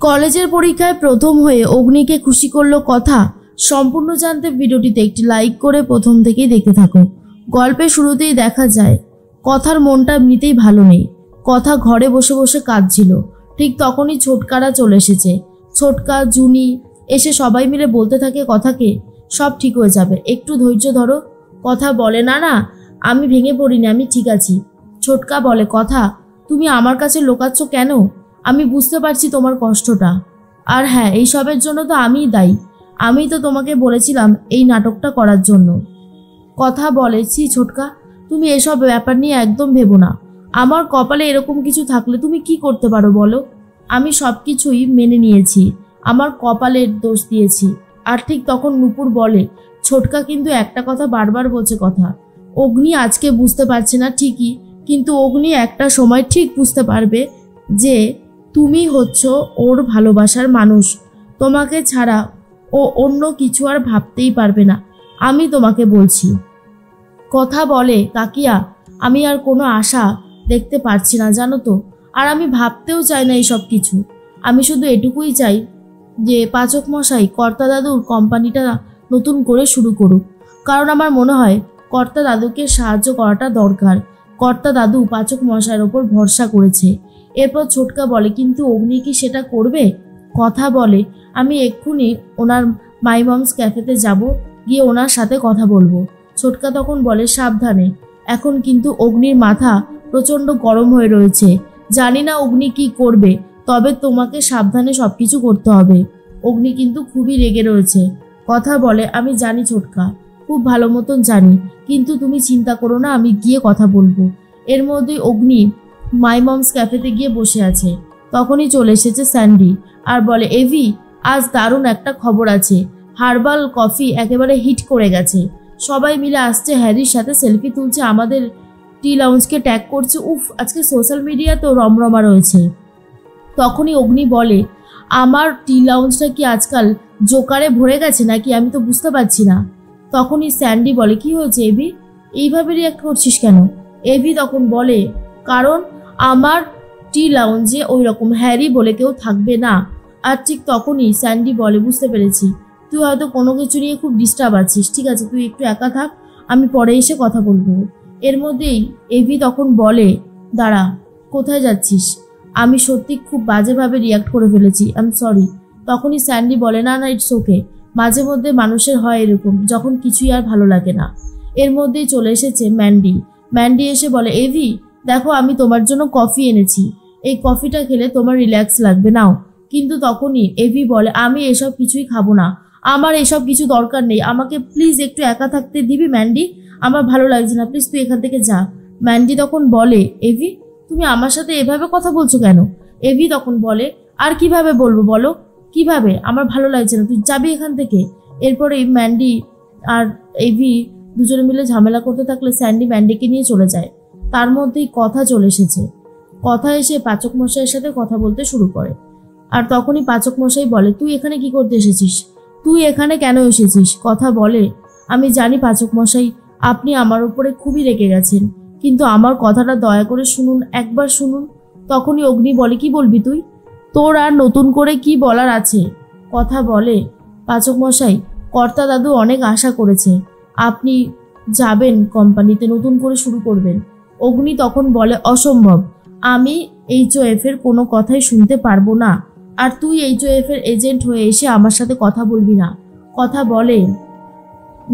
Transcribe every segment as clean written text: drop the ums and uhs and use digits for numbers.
কলেজের পরীক্ষায় প্রথম হয়ে অগ্নিকে খুশি করলো কথা। সম্পূর্ণ জানতে ভিডিওটিতে একটি লাইক করে প্রথম থেকেই দেখতে থাকো। গল্পের শুরুতেই দেখা যায় কথার মনটা এমনিতেই ভালো নেই। কথা ঘরে বসে বসে কাঁদছিল। ঠিক তখনই ছোটকারা চলে এসেছে। ছোটকা, জুনি এসে সবাই মিলে বলতে থাকে কথাকে, সব ঠিক হয়ে যাবে, একটু ধৈর্য ধরো। কথা বলে, না না, আমি ভেঙে পড়িনি, আমি ঠিক আছি। ছোটকা বলে, কথা তুমি আমার কাছে লুকাচ্ছ কেন? আমি বুঝতে পারছি তোমার কষ্টটা। আর হ্যাঁ, এই সবের জন্য তো আমিই দায়ী। আমি তো তোমাকে বলেছিলাম এই নাটকটা করার জন্য। কথা বলে, ছি ছোটকা, তুমি এসব ব্যাপার নিয়ে একদম ভেবো না। আমার কপালে এরকম কিছু থাকলে তুমি কি করতে পারো বলো? আমি সব কিছুই মেনে নিয়েছি, আমার কপালের দোষ দিয়েছি। আর ঠিক তখন নূপুর বলে, ছোটকা কিন্তু একটা কথা বারবার বলছে কথা। অগ্নি আজকে বুঝতে পারছে না ঠিকই, কিন্তু অগ্নি একটা সময় ঠিক বুঝতে পারবে যে তুমি হচ্ছ ওর ভালোবাসার মানুষ। তোমাকে ছাড়া ও অন্য কিছু আর ভাবতেই পারবে না, আমি তোমাকে বলছি। কথা বলে, কাকিয়া, আমি আর কোনো আশা দেখতে পারছি না জানো তো। আর আমি ভাবতেও চাই না এইসব কিছু। আমি শুধু এটুকুই চাই যে পাচক মশাই কর্তা দাদুর কোম্পানিটা নতুন করে শুরু করুক। কারণ আমার মনে হয় কর্তা দাদুকে সাহায্য করাটা দরকার। কর্তা দাদু পাচক মশাইয়ের ওপর ভরসা করেছে। এরপর ছোটকা বলে, কিন্তু অগ্নি কি সেটা করবে? কথা বলে, আমি এক্ষুনি ওনার মাই মমস ক্যাফেতে যাব, গিয়ে ওনার সাথে কথা বলবো। ছোটকা তখন বলে, সাবধানে, এখন কিন্তু অগ্নির মাথা প্রচণ্ড গরম হয়ে রয়েছে। জানি না অগ্নি কি করবে, তবে তোমাকে সাবধানে সবকিছু করতে হবে। অগ্নি কিন্তু খুবই রেগে রয়েছে। কথা বলে, আমি জানি ছোটকা, খুব ভালো মতন জানি, কিন্তু তুমি চিন্তা করো না, আমি গিয়ে কথা বলবো। এর মধ্যেই অগ্নি মাই মমস ক্যাফেতে গিয়ে বসে আছে। তখনই চলে এসেছে স্যান্ডি আর বলে, এভি, আজ দারুণ একটা খবর আছে। হার্বাল কফি একেবারে হিট করে গেছে। সবাই মিলে আসছে, হ্যারির সাথে সেলফি তুলছে, আমাদের টি লাউঞ্জকে ট্যাগ করছে। উফ, আজকে সোশ্যাল মিডিয়াতেও রমরমা রয়েছে। তখনই অগ্নি বলে, আমার টি লাউঞ্জটা কি আজকাল জোকারে ভরে গেছে নাকি? আমি তো বুঝতে পারছি না। তখনই স্যান্ডি বলে, কি হয়েছে এভি, এইভাবে রিয়াক্ট করছিস কেন? এভি তখন বলে, কারণ আমার টি লাউঞ্জে ওই রকম হ্যারি বলে কেউ থাকবে না। আর ঠিক তখনই স্যান্ডি বলে, বুঝতে পেরেছি, তুই হয়তো কোনো কিছু নিয়ে খুব ডিস্টার্ব আছিস। ঠিক আছে, তুই একটু একা থাক, আমি পরে এসে কথা বলবো। এর মধ্যেই এভি তখন বলে, দাঁড়া, কোথায় যাচ্ছিস? আমি সত্যি খুব বাজেভাবে রিয়াক্ট করে ফেলেছি, আই এম সরি। তখনই স্যান্ডি বলে, না না, ইটস ওকে, মাঝে মধ্যে মানুষের হয় এরকম, যখন কিছুই আর ভালো লাগে না। এর মধ্যেই চলে এসেছে ম্যান্ডি। ম্যান্ডি এসে বলে, এভি, দেখো আমি তোমার জন্য কফি এনেছি, এই কফিটা খেলে তোমার রিল্যাক্স লাগবে, নাও। কিন্তু তখনই এভি বলে, আমি এসব কিছুই খাবো না, আমার এসব কিছু দরকার নেই, আমাকে প্লিজ একটু একা থাকতে দিবি ম্যান্ডি, আমার ভালো লাগছে না, প্লিজ তুই এখান থেকে যা। ম্যান্ডি তখন বলে, এভি, তুমি আমার সাথে এভাবে কথা বলছো কেন? এভি তখন বলে, আর কিভাবে বলবো বলো, কিভাবে? আমার ভালো লাগছে না, তুই যাবি এখান থেকে। এরপরে ম্যান্ডি আর এভি দুজনে মিলে ঝামেলা করতে থাকলে স্যান্ডি ম্যান্ডিকে নিয়ে চলে যায়। তার মধ্যেই কথা চলে এসেছে। কথা এসে পাচক মশাইয়ের সাথে কথা বলতে শুরু করে। আর তখনই পাচক মশাই বলে, তুই এখানে কি করতে এসেছিস? তুই এখানে কেন এসেছিস? কথা বলে, আমি জানি পাচক মশাই, আপনি আমার উপরে খুবই রেগে গেছেন, কিন্তু আমার কথাটা দয়া করে শুনুন, একবার শুনুন। তখনই অগ্নি বলে, কি বলবি তুই? তোর আর নতুন করে কি বলার আছে? কথা বলে, পাচক মশাই, কর্তা দাদু অনেক আশা করেছে, আপনি যাবেন কোম্পানিতে, নতুন করে শুরু করবেন। অগ্নি তখন বলে, অসম্ভব, আমি HOF এর কোনো কথাই শুনতে পারবো না, আর তুই HOF এর এজেন্ট হয়ে এসে আমার সাথে কথা বলবি না। কথা বলে,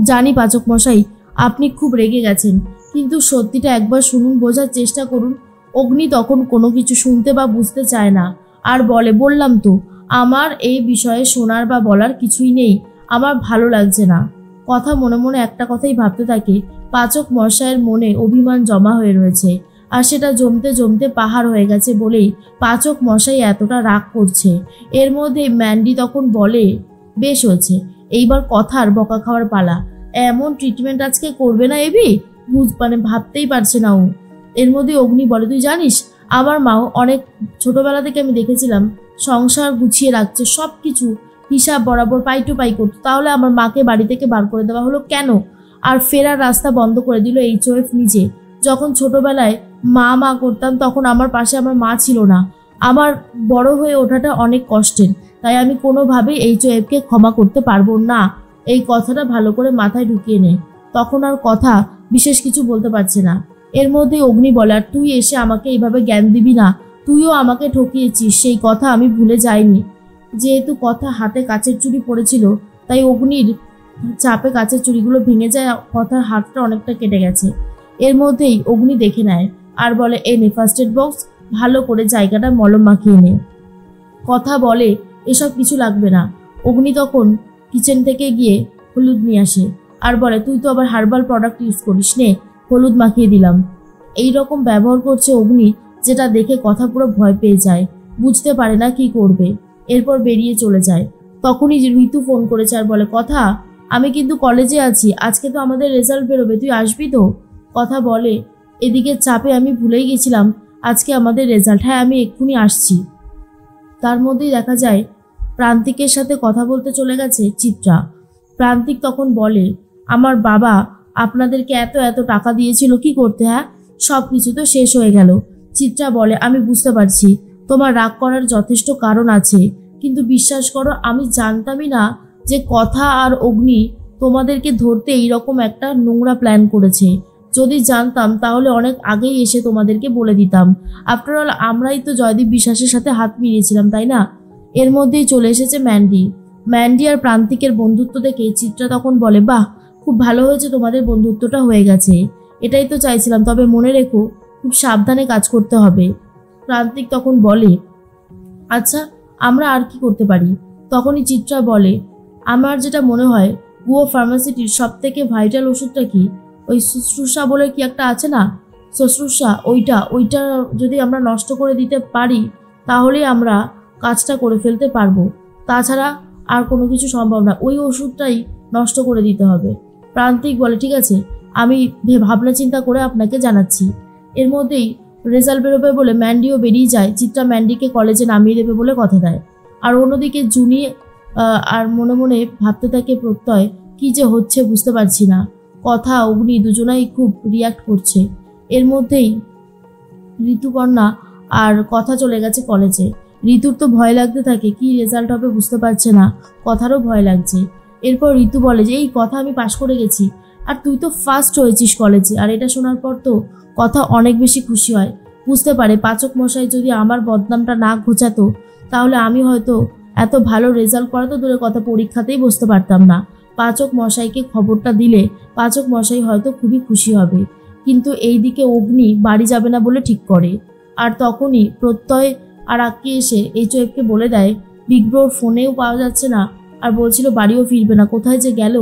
জানি পাচক মশাই, আপনি খুব রেগে গেছেন, কিন্তু সত্যিটা একবার শুনুন, বোঝার চেষ্টা করুন। অগ্নি তখন কোনো কিছু শুনতে বা বুঝতে চায় না, আর বলে, বললাম তো, আমার এই বিষয়ে শোনার বা বলার কিছুই নেই, আমার ভালো লাগছে না। কথা মনে মনে একটা কথাই ভাবতে থাকে, পাচক মশাইয়ের মনে অভিমান জমা হয়ে রয়েছে, আর সেটা জমতে জমতে পাহাড় হয়ে গেছে বলেই পাচক মশাই এতটা রাগ করছে। এর মধ্যে ম্যান্ডি তখন বলে, বেশ হয়েছে, এইবার কথার বকা খাওয়ার পালা। এমন ট্রিটমেন্ট আজকে করবে না এভি, ভাবতেই পারছে না ও। এর মধ্যে অগ্নি বলে, তুই জানিস, আমার মাও অনেক ছোটবেলা থেকে আমি দেখেছিলাম সংসার গুছিয়ে রাখছে, সব কিছু হিসাব বরাবর পাই টু পাই করতো, তাহলে আমার মাকে বাড়ি থেকে বার করে দেওয়া হলো কেন? আর ফেরার রাস্তা বন্ধ করে দিল HOF নিজে। যখন ছোটবেলায় মা করতাম, তখন আমার পাশে আমার মা ছিল না, আমার বড় হয়ে ওঠাটা অনেক কষ্টের, তাই আমি কোনোভাবেই HOFকে ক্ষমা করতে পারবো না। এই কথাটা ভালো করে মাথায় ঢুকিয়ে নে। তখন আর কথা বিশেষ কিছু বলতে পারছে না। এর মধ্যে অগ্নি বলে, আর তুই এসে আমাকে এইভাবে জ্ঞান দিবি না, তুইও আমাকে ঠকিয়েছিস, সেই কথা আমি ভুলে যাইনি। যেহেতু কথা হাতে কাচের চুড়ি পড়েছিল, তাই অগ্নির চাপে কাচের চুড়িগুলো ভেঙে যায়, কথার হাতটা অনেকটা কেটে গেছে। এর মধ্যেই অগ্নি দেখে নেয় আর বলে, এ নে ফার্স্ট এড বক্স, ভালো করে জায়গাটা মলম মাখিয়ে নে। কথা বলে, এসব কিছু লাগবে না। অগ্নি তখন কিচেন থেকে গিয়ে হলুদ নিয়ে আসে আর বলে, তুই তো আবার হার্বাল প্রোডাক্ট ইউজ করিস, নে হলুদ মাখিয়ে দিলাম। এই রকম ব্যবহার করছে অগ্নি, যেটা দেখে কথা পুরো ভয় পেয়ে যায়, বুঝতে পারে না কি করবে। এরপর বেরিয়ে চলে যায়। তখনই ঋতু ফোন করেছে আর বলে, কথা আমি কিন্তু কলেজে আছি, আজকে তো আমাদের রেজাল্ট বেরোবে, তুই আসবি তো? কথা বলে, এদিকে চাপে আমি ভুলেই গেছিলাম আজকে আমাদের রেজাল্ট, হ্যাঁ আমি এক্ষুনি আসছি। তার মধ্যেই দেখা যায় প্রান্তিকের সাথে কথা বলতে চলে গেছে চিত্রা। প্রান্তিক তখন বলে, আমার বাবা আপনাদেরকে এত এত টাকা দিয়েছিল কি করতে, হ্যাঁ সব কিছু তো শেষ হয়ে গেল। চিত্রা বলে, আমি বুঝতে পারছি তোমার রাগ করার যথেষ্ট কারণ আছে, কিন্তু বিশ্বাস করো আমি জানতামই না যে কথা আর অগ্নি তোমাদেরকে ধরতে এইরকম একটা নোংরা প্ল্যান করেছে। যদি জানতাম তাহলে অনেক আগেই এসে তোমাদেরকে বলে দিতাম। আফটার অল আমরাই তো জয়দীপ বিশ্বাসের সাথে হাত মিলিয়েছিলাম, তাই না? এর মধ্যেই চলে এসেছে ম্যান্ডি আর প্রান্তিকের বন্ধুত্ব দেখে চিত্রা তখন বলে, বাহ খুব ভালো হয়েছে তোমাদের বন্ধুত্বটা হয়ে গেছে, এটাই তো চাইছিলাম, তবে মনে রেখো খুব সাবধানে কাজ করতে হবে। প্রান্তিক তখন বলে, আচ্ছা আমরা আর কি করতে পারি? তখনই চিত্রা বলে, আমার যেটা মনে হয় গুয়ো ফার্মাসিটির সব থেকে ভাইটাল ওষুধটা কি, ওই শুশ্রূষা বলে কি একটা আছে না, শুশ্রূষা, ওইটা যদি আমরা নষ্ট করে দিতে পারি তাহলেই আমরা কাজটা করে ফেলতে পারবো, তাছাড়া আর কোনো কিছু সম্ভব না, ওই ওষুধটাই নষ্ট করে দিতে হবে। প্রান্তিক বলে, ঠিক আছে আমি ভাবনা চিন্তা করে আপনাকে জানাচ্ছি। এর মধ্যেই রেজাল্ট বেরোবে বলে ম্যান্ডিও বেরিয়ে যায়। চিত্রা ম্যান্ডিকে কলেজে নামিয়ে দেবে বলে কথা দেয়। আর অন্যদিকে জুনি আর মনে মনে ভাবতে থাকে প্রত্যয়, কি যে হচ্ছে বুঝতে পারছি না। কথা অগ্নি দুজনাই খুব রিয়াক্ট করছে। এর মধ্যেই ঋতুপর্ণা আর কথা চলে গেছে কলেজে। ঋতুর তো ভয় লাগতে থাকে, কি রেজাল্ট হবে বুঝতে পারছে না, কথারও ভয় লাগছে। এরপর ঋতু বলে যে, এই কথা আমি পাশ করে গেছি আর তুই তো ফার্স্ট হয়েছিস কলেজে। আর এটা শোনার পর তো কথা অনেক বেশি খুশি হয়, বুঝতে পারে পাচক মশাই যদি আমার বদনামটা না ঘোচাতো তাহলে আমি হয়তো এত ভালো রেজাল্ট করাতো দূরে কথা, পরীক্ষাতেই বসতে পারতাম না। পাচক মশাইকে খবরটা দিলে পাচক মশাই হয়তো খুবই খুশি হবে। কিন্তু এই দিকে অগ্নি বাড়ি যাবে না বলে ঠিক করে। আর তখনই প্রত্যয় আর আক্কি এসে HOFকে বলে দেয়, বিগ ব্রোর ফোনেও পাওয়া যাচ্ছে না, আর বলছিল বাড়িও ফিরবে না, কোথায় যে গেল।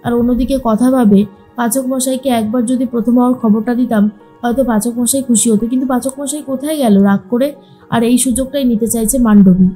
আর অন্যদিকে কথা ভাবে, পাচক মশাইকে একবার যদি প্রথম হওয়ার খবরটা দিতাম হয়তো পাচক মশাই খুশি হতো, কিন্তু পাচক মশাই কোথায় গেল রাগ করে, আর এই সুযোগটাই নিতে চাইছে মান্ডবী।